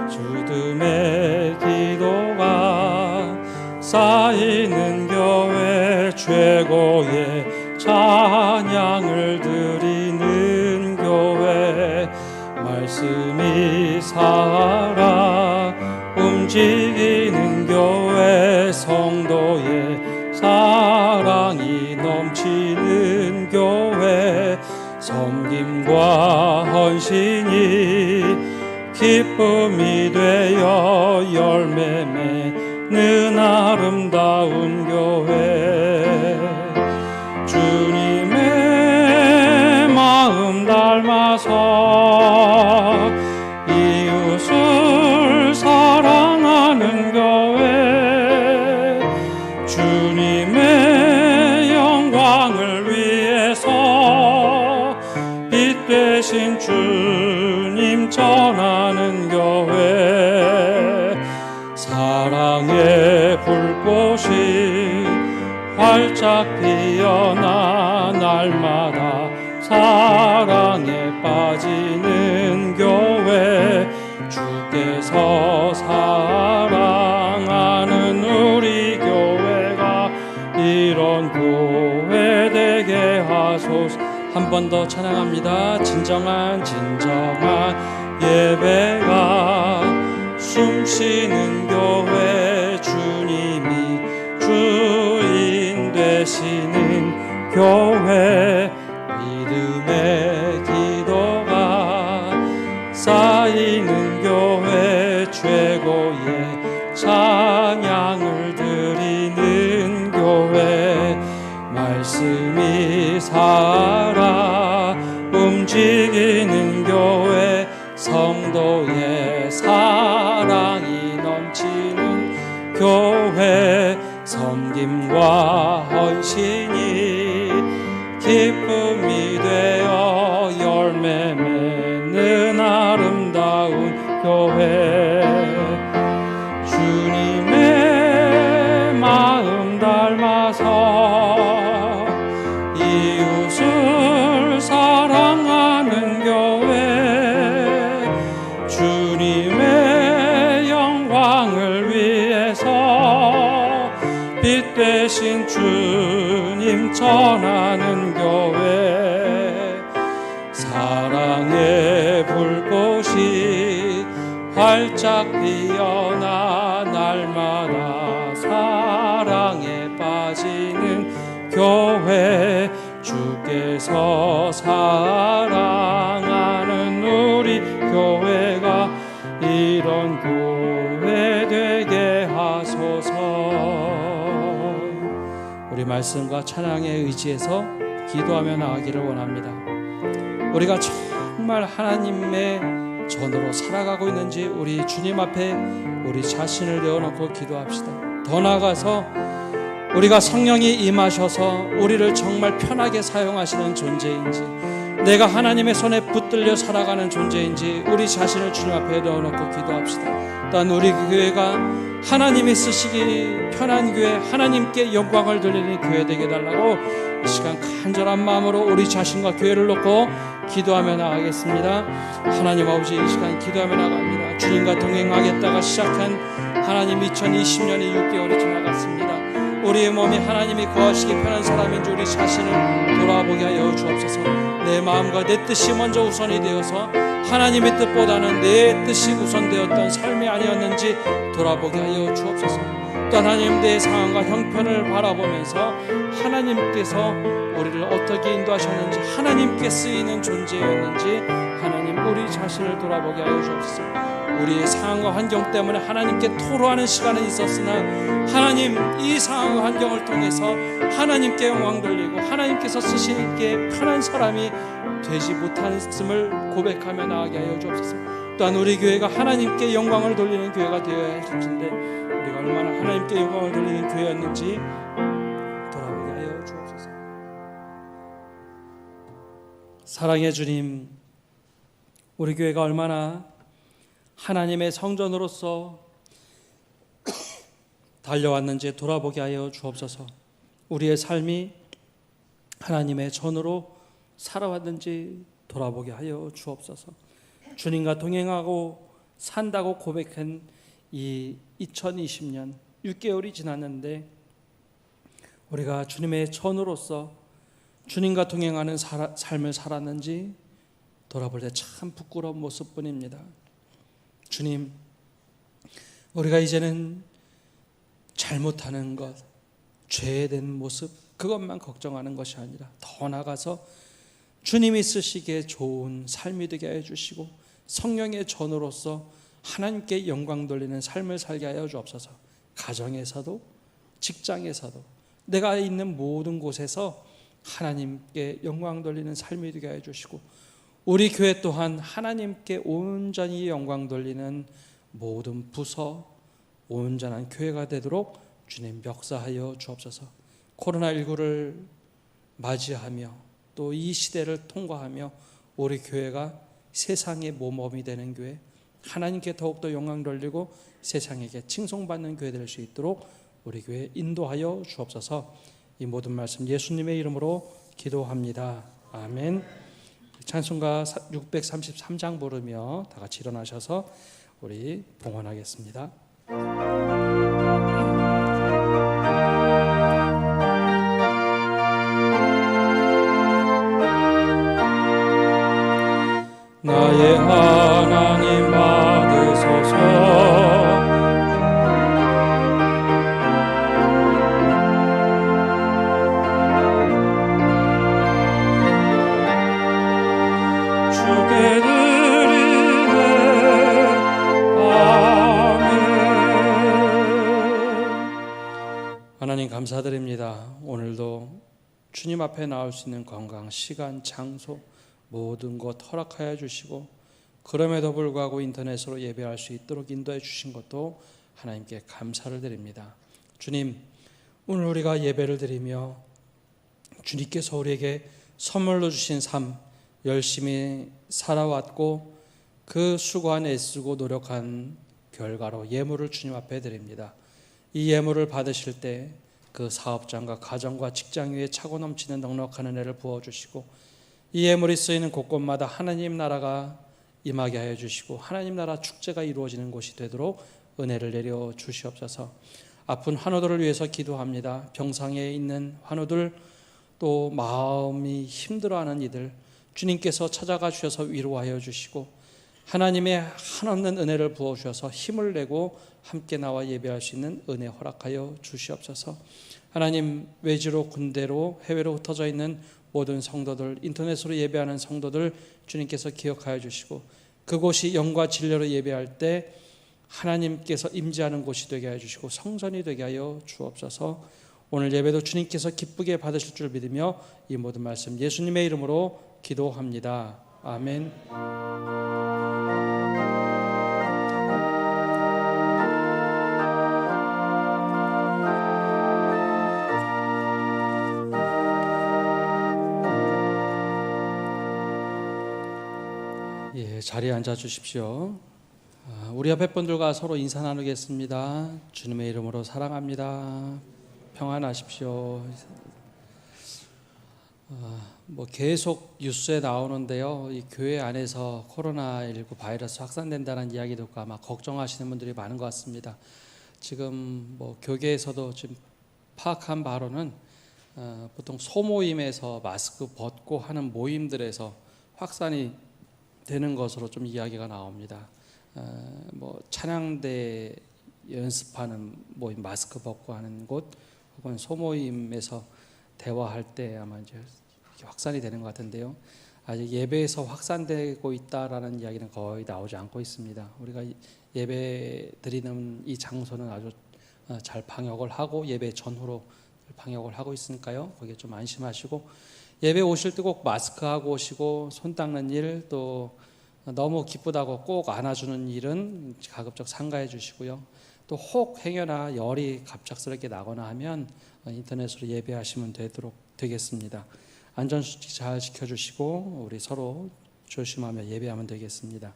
S1: 주듬의 기도가 쌓이는 교회, 최고의 찬양을 드리는 교회, 말씀이 살아 움직이는 교회, 성도의 사랑이 넘치는 교회, 섬김과 헌신이 기쁨이 되어 열매 맺는 아름다운 교회, 주님의 마음 닮아서 이웃을 사랑하는 교회, 주님의 영광을 위해서 빛 되신 주님 전하는 교회, 사랑의 불꽃이 활짝 피어나 날마다 사랑에 빠지는 교회, 주께서 사랑하는 우리 교회가 이런 교회 되게 하소서. 한 번 더 찬양합니다. 진정한 예배가 숨쉬는 교회, 주님이 주인 되시는 교회, 믿음의 기도가 쌓이는 교회, 최고의 찬양을 드리는 교회, 말씀 위해 사랑이 넘치는 교회, 섬김과 헌신이 기쁨이 되어 열매 맺는 아름다운 교회, 주님의 마음 닮아서 이웃을 사랑하는 교회, 주님의 영광을 위해서 빛 대신 주님 전하는 교회, 사랑의 불꽃이 활짝 피어나 날마다 사랑에 빠지는 교회, 주께서 사랑하는 우리 교회가 이런 교회 되게 하소서. 우리 말씀과 찬양에 의지해서 기도하며 나가기를 원합니다. 우리가 정말 하나님의 전으로 살아가고 있는지 우리 주님 앞에 우리 자신을 내어놓고 기도합시다. 더 나아가서 우리가 성령이 임하셔서 우리를 정말 편하게 사용하시는 존재인지, 내가 하나님의 손에 붙들려 살아가는 존재인지 우리 자신을 주님 앞에 넣어놓고 기도합시다. 또한 우리 교회가 하나님이 쓰시기 편한 교회, 하나님께 영광을 돌리는 교회 되게 달라고 이 시간 간절한 마음으로 우리 자신과 교회를 놓고 기도하며 나가겠습니다. 하나님 아버지, 이 시간 기도하며 나갑니다. 주님과 동행하겠다가 시작한 하나님 2020년이 6개월이 지나갔습니다. 우리의 몸이 하나님이 거하시기 편한 사람인지 우리 자신을 돌아보게 하여 주옵소서. 내 마음과 내 뜻이 먼저 우선이 되어서 하나님의 뜻보다는 내 뜻이 우선되었던 삶이 아니었는지 돌아보게 하여 주옵소서. 또 하나님, 내 상황과 형편을 바라보면서 하나님께서 우리를 어떻게 인도하셨는지, 하나님께 쓰이는 존재였는지 하나님, 우리 자신을 돌아보게 하여 주옵소서. 우리의 상황과 환경 때문에 하나님께 토로하는 시간은 있었으나 하나님, 이 상황과 환경을 통해서 하나님께 영광 돌리고 하나님께서 쓰시기에 편한 사람이 되지 못했음을 고백하며 나아가게 하여 주옵소서. 또한 우리 교회가 하나님께 영광을 돌리는 교회가 되어야 할 것인데 우리가 얼마나 하나님께 영광을 돌리는 교회였는지 돌아보게 하여 주옵소서. 사랑의 주님, 우리 교회가 얼마나 하나님의 성전으로서 달려왔는지 돌아보게 하여 주옵소서. 우리의 삶이 하나님의 전으로 살아왔는지 돌아보게 하여 주옵소서. 주님과 동행하고 산다고 고백한 이 2020년 6개월이 지났는데 우리가 주님의 전으로서 주님과 동행하는 삶을 살았는지 돌아볼 때 참 부끄러운 모습뿐입니다. 주님, 우리가 이제는 잘못하는 것, 죄된 모습, 그것만 걱정하는 것이 아니라 더 나아가서 주님이 쓰시기에 좋은 삶이 되게 하여 주시고 성령의 전으로서 하나님께 영광 돌리는 삶을 살게 하여 주옵소서. 가정에서도 직장에서도 내가 있는 모든 곳에서 하나님께 영광 돌리는 삶이 되게 하여 주시고 우리 교회 또한 하나님께 온전히 영광 돌리는 모든 부서, 온전한 교회가 되도록 주님 역사하여 주옵소서. 코로나19를 맞이하며 또 이 시대를 통과하며 우리 교회가 세상의 모범이 되는 교회, 하나님께 더욱더 영광 돌리고 세상에게 칭송받는 교회 될 수 있도록 우리 교회 인도하여 주옵소서. 이 모든 말씀 예수님의 이름으로 기도합니다. 아멘. 찬송가 633장 부르며 다 같이 일어나셔서 우리 봉헌하겠습니다. 나의 하나님 받으소서. 하나님 감사드립니다. 오늘도 주님 앞에 나올 수 있는 건강, 시간, 장소 모든 것 허락하여 주시고 그럼에도 불구하고 인터넷으로 예배할 수 있도록 인도해 주신 것도 하나님께 감사를 드립니다. 주님, 오늘 우리가 예배를 드리며 주님께서 우리에게 선물로 주신 삶, 열심히 살아왔고 그 수고한 애쓰고 노력한 결과로 예물을 주님 앞에 드립니다. 이 예물을 받으실 때 그 사업장과 가정과 직장 위에 차고 넘치는 넉넉한 은혜를 부어주시고 이 예물이 쓰이는 곳곳마다 하나님 나라가 임하게 하여 주시고 하나님 나라 축제가 이루어지는 곳이 되도록 은혜를 내려 주시옵소서. 아픈 환우들을 위해서 기도합니다. 병상에 있는 환우들, 또 마음이 힘들어하는 이들 주님께서 찾아가 주셔서 위로하여 주시고 하나님의 한없는 은혜를 부어주셔서 힘을 내고 함께 나와 예배할 수 있는 은혜 허락하여 주시옵소서. 하나님, 외지로 군대로 해외로 흩어져 있는 모든 성도들, 인터넷으로 예배하는 성도들 주님께서 기억하여 주시고 그곳이 영과 진리로 예배할 때 하나님께서 임재하는 곳이 되게 하여 주시고 성전이 되게 하여 주옵소서. 오늘 예배도 주님께서 기쁘게 받으실 줄 믿으며 이 모든 말씀 예수님의 이름으로 기도합니다. 아멘. 자리에 앉아 주십시오. 우리 옆에 분들과 서로 인사 나누겠습니다. 주님의 이름으로 사랑합니다. 평안하십시오. 계속 뉴스에 나오는데요. 이 교회 안에서 코로나19 바이러스 확산된다는 이야기 듣고 아마 걱정하시는 분들이 많은 것 같습니다. 지금 교계에서도 지금 파악한 바로는 보통 소모임에서 마스크 벗고 하는 모임들에서 확산이 되는 것으로 좀 이야기가 나옵니다. 찬양대 연습하는 모임, 마스크 벗고 하는 곳, 혹은 소모임에서 대화할 때 아마 이제 확산이 되는 것 같은데요. 아직 예배에서 확산되고 있다라는 이야기는 거의 나오지 않고 있습니다. 우리가 예배 드리는 이 장소는 아주 잘 방역을 하고 예배 전후로 방역을 하고 있으니까요. 거기에 좀 안심하시고 예배 오실 때 꼭 마스크하고 오시고 손 닦는 일, 또 너무 기쁘다고 꼭 안아주는 일은 가급적 삼가해 주시고요. 또 혹 행여나 열이 갑작스럽게 나거나 하면 인터넷으로 예배하시면 되겠습니다. 안전수칙 잘 지켜주시고 우리 서로 조심하며 예배하면 되겠습니다.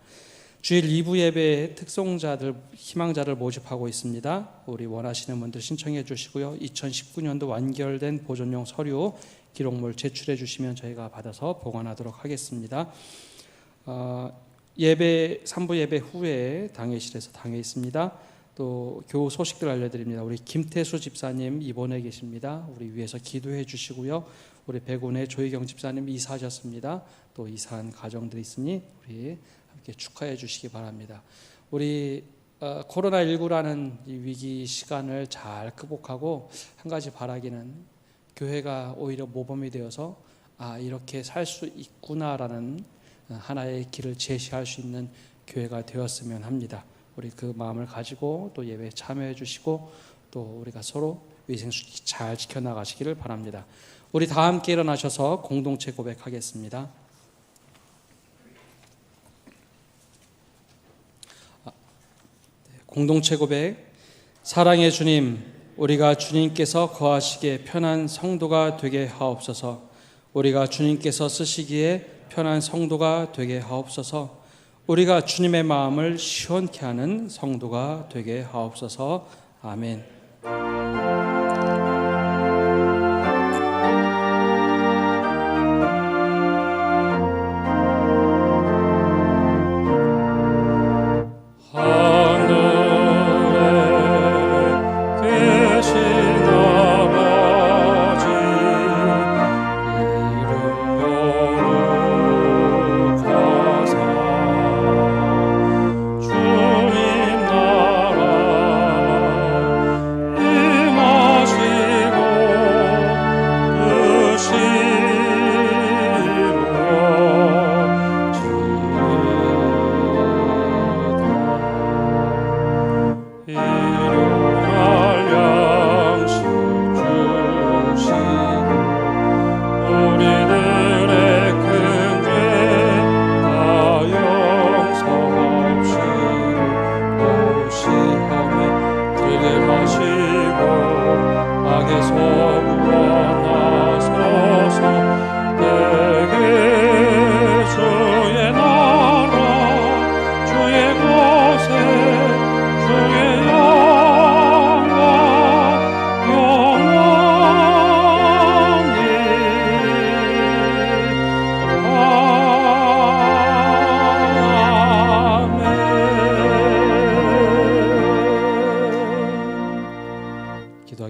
S1: 주일 2부 예배에 특송자들, 희망자를 모집하고 있습니다. 우리 원하시는 분들 신청해 주시고요. 2019년도 완결된 보존용 서류 기록물 제출해 주시면 저희가 받아서 보관하도록 하겠습니다. 예배 3부 예배 후에 당회실에서 당회 있습니다. 또 교우 소식들 알려드립니다. 우리 김태수 집사님 입원해 계십니다. 우리 위해서 기도해 주시고요. 우리 백운의 조희경 집사님 이사하셨습니다. 또 이사한 가정들이 있으니 우리 함께 축하해 주시기 바랍니다. 우리 코로나19라는 이 위기 시간을 잘 극복하고 한 가지 바라기는 교회가 오히려 모범이 되어서 이렇게 살 수 있구나라는 하나의 길을 제시할 수 있는 교회가 되었으면 합니다. 우리 그 마음을 가지고 또 예배에 참여해 주시고 또 우리가 서로 위생수칙 잘 지켜나가시기를 바랍니다. 우리 다 함께 일어나셔서 공동체 고백하겠습니다. 공동체 고백. 사랑의 주님, 우리가 주님께서 거하시기에 편한 성도가 되게 하옵소서. 우리가 주님께서 쓰시기에 편한 성도가 되게 하옵소서. 우리가 주님의 마음을 시원케 하는 성도가 되게 하옵소서. 아멘.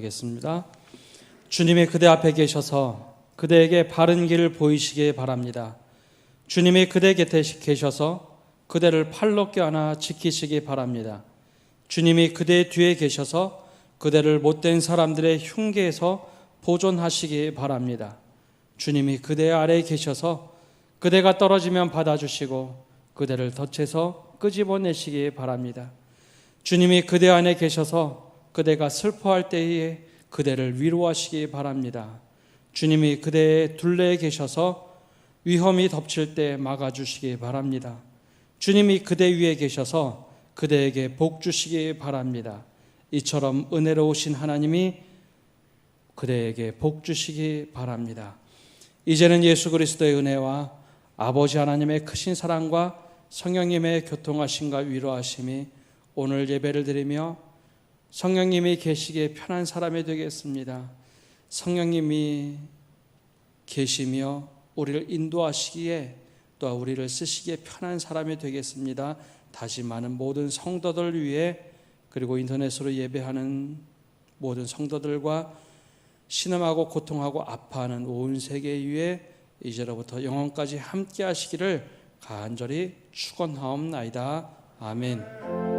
S1: 기도하겠습니다. 주님이 그대 앞에 계셔서 그대에게 바른 길을 보이시기 바랍니다. 주님이 그대 곁에 계셔서 그대를 팔로 껴안아 지키시기 바랍니다. 주님이 그대 뒤에 계셔서 그대를 못된 사람들의 흉계에서 보존하시기 바랍니다. 주님이 그대 아래에 계셔서 그대가 떨어지면 받아주시고 그대를 덫에서 끄집어내시기 바랍니다. 주님이 그대 안에 계셔서 그대가 슬퍼할 때에 그대를 위로하시기 바랍니다. 주님이 그대의 둘레에 계셔서 위험이 덮칠 때 막아주시기 바랍니다. 주님이 그대 위에 계셔서 그대에게 복 주시기 바랍니다. 이처럼 은혜로우신 하나님이 그대에게 복 주시기 바랍니다. 이제는 예수 그리스도의 은혜와 아버지 하나님의 크신 사랑과 성령님의 교통하심과 위로하심이 오늘 예배를 드리며 성령님이 계시기에 편한 사람이 되겠습니다. 성령님이 계시며 우리를 인도하시기에 또 우리를 쓰시기에 편한 사람이 되겠습니다. 다시 많은 모든 성도들 위해 그리고 인터넷으로 예배하는 모든 성도들과 신음하고 고통하고 아파하는 온 세계 위에 이제로부터 영원까지 함께 하시기를 간절히 축원하옵나이다. 아멘.